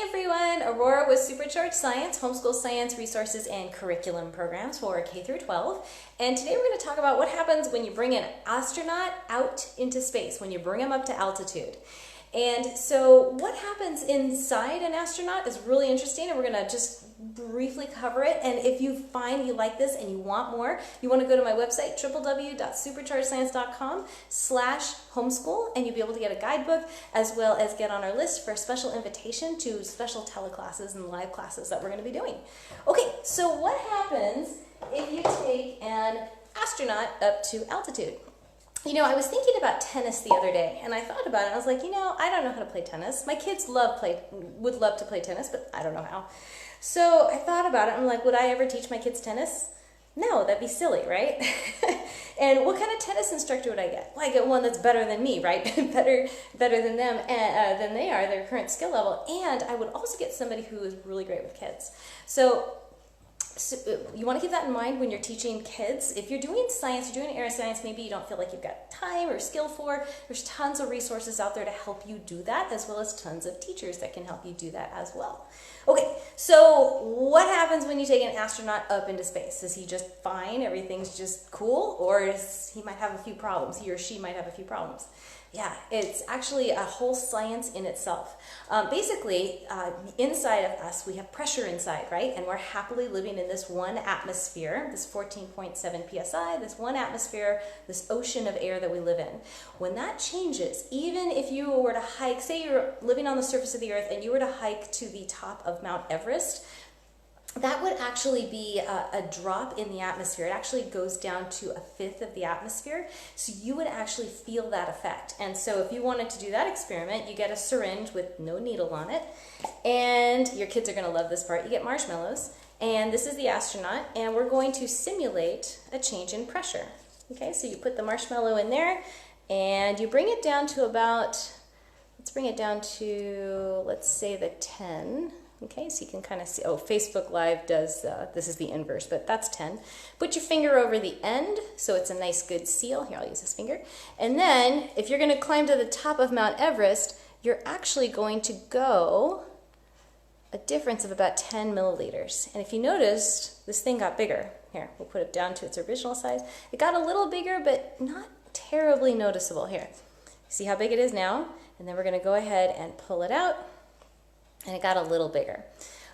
everyone, Aurora with Supercharged Science, homeschool science resources and curriculum programs for K through 12. And today we're going to talk about what happens when you bring an astronaut out into space, when you bring them up to altitude. And so what happens inside an astronaut is really interesting, and we're going to just briefly cover it. And if you find you like this and you want more, you want to go to my website, www.superchargedscience.com/homeschool, and you'll be able to get a guidebook as well as get on our list for a special invitation to special teleclasses and live classes that we're going to be doing. Okay, so what happens if you take an astronaut up to altitude? You know, I was thinking about tennis the other day, and I thought about it. I was like, you know, I don't know how to play tennis. My kids would love to play tennis, but I don't know how. So I thought about it. I'm like, would I ever teach my kids tennis? No, that'd be silly, right? And what kind of tennis instructor would I get? Well, I get one that's better than me, right? better than them, than they are, their current skill level. And I would also get somebody who is really great with kids. So you want to keep that in mind when you're teaching kids. If you're doing science, you're doing air science, maybe you don't feel like you've got time or skill for, there's tons of resources out there to help you do that, as well as tons of teachers that can help you do that as well. Okay, so what happens when you take an astronaut up into space? Is he just fine, everything's just cool, or he might have a few problems, he or she might have a few problems? Yeah, it's actually a whole science in itself. Basically, inside of us, we have pressure inside, right? And we're happily living in this one atmosphere, this 14.7 psi, this one atmosphere, this ocean of air that we live in. When that changes, even if you were to hike, say you're living on the surface of the earth and you were to hike to the top of Mount Everest, that would actually be a drop in the atmosphere. It actually goes down to 1/5 of the atmosphere. So you would actually feel that effect. And so if you wanted to do that experiment, you get a syringe with no needle on it. And your kids are going to love this part. You get marshmallows. And this is the astronaut. And we're going to simulate a change in pressure. Okay, so you put the marshmallow in there. And you bring it down to about, let's bring it down to, let's say the 10. Okay, so you can kind of see, oh, Facebook Live does, this is the inverse, but that's 10. Put your finger over the end, so it's a nice good seal. Here, I'll use this finger. And then, if you're going to climb to the top of Mount Everest, you're actually going to go a difference of about 10 milliliters. And if you noticed, this thing got bigger. Here, we'll put it down to its original size. It got a little bigger, but not terribly noticeable. Here, see how big it is now? And then we're going to go ahead and pull it out. And it got a little bigger.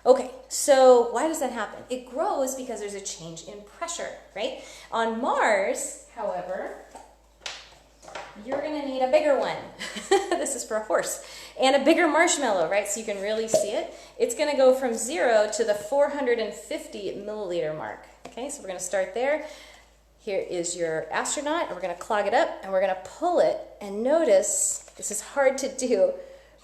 Okay, so why does that happen? It grows because there's a change in pressure, right? On Mars, however, you're going to need a bigger one. This is for a horse. And a bigger marshmallow, right? So you can really see it. It's going to go from 0 to the 450 milliliter mark. Okay, so we're going to start there. Here is your astronaut, and we're going to clog it up, and we're going to pull it. And notice, this is hard to do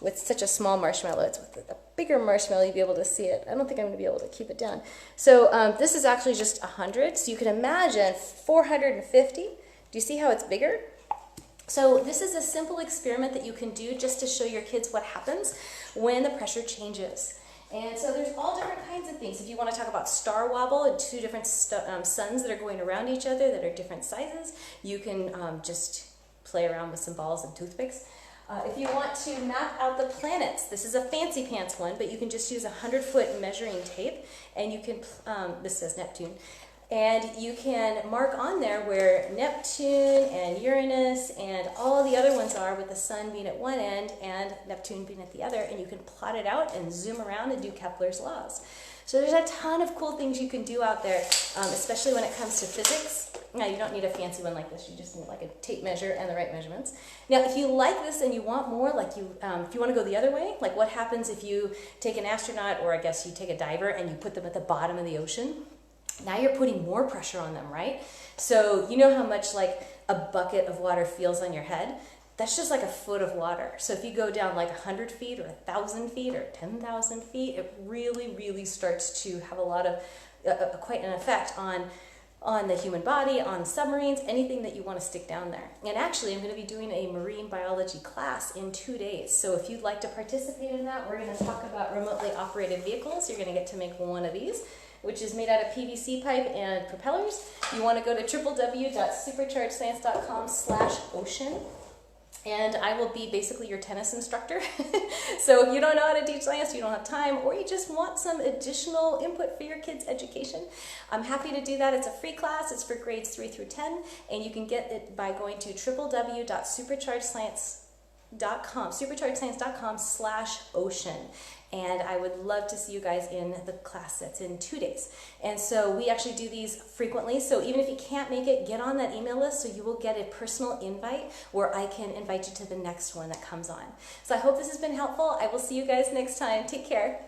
with such a small marshmallow. It's with a bigger marshmallow, you'll be able to see it. I don't think I'm going to be able to keep it down. So this is actually just 100. So you can imagine 450. Do you see how it's bigger? So this is a simple experiment that you can do just to show your kids what happens when the pressure changes. And so there's all different kinds of things. If you want to talk about star wobble and two different suns that are going around each other that are different sizes, you can just play around with some balls and toothpicks. If you want to map out the planets, this is a fancy pants one, but you can just use 100-foot measuring tape, and you can, this says Neptune, and you can mark on there where Neptune and Uranus and all the other ones are, with the sun being at one end and Neptune being at the other, and you can plot it out and zoom around and do Kepler's laws. So there's a ton of cool things you can do out there, especially when it comes to physics. Now, you don't need a fancy one like this. You just need like a tape measure and the right measurements. Now, if you like this and you want more, like if you want to go the other way, like what happens if you take an astronaut, or I guess you take a diver and you put them at the bottom of the ocean? Now you're putting more pressure on them, right? So you know how much like a bucket of water feels on your head? That's just like a foot of water. So if you go down like 100 feet or 1,000 feet or 10,000 feet, it really, really starts to have a lot of, quite an effect on the human body, on submarines, anything that you want to stick down there. And actually, I'm going to be doing a marine biology class in 2 days. So if you'd like to participate in that, we're going to talk about remotely operated vehicles. You're going to get to make one of these, which is made out of PVC pipe and propellers. You want to go to www.superchargedscience.com/ocean. And I will be basically your tennis instructor. So if you don't know how to teach science, you don't have time, or you just want some additional input for your kids' education, I'm happy to do that. It's a free class. It's for grades 3 through 10, and you can get it by going to superchargedscience.com/ocean. And I would love to see you guys in the class that's in 2 days. And so we actually do these frequently. So even if you can't make it, get on that email list so you will get a personal invite where I can invite you to the next one that comes on. So I hope this has been helpful. I will see you guys next time. Take care.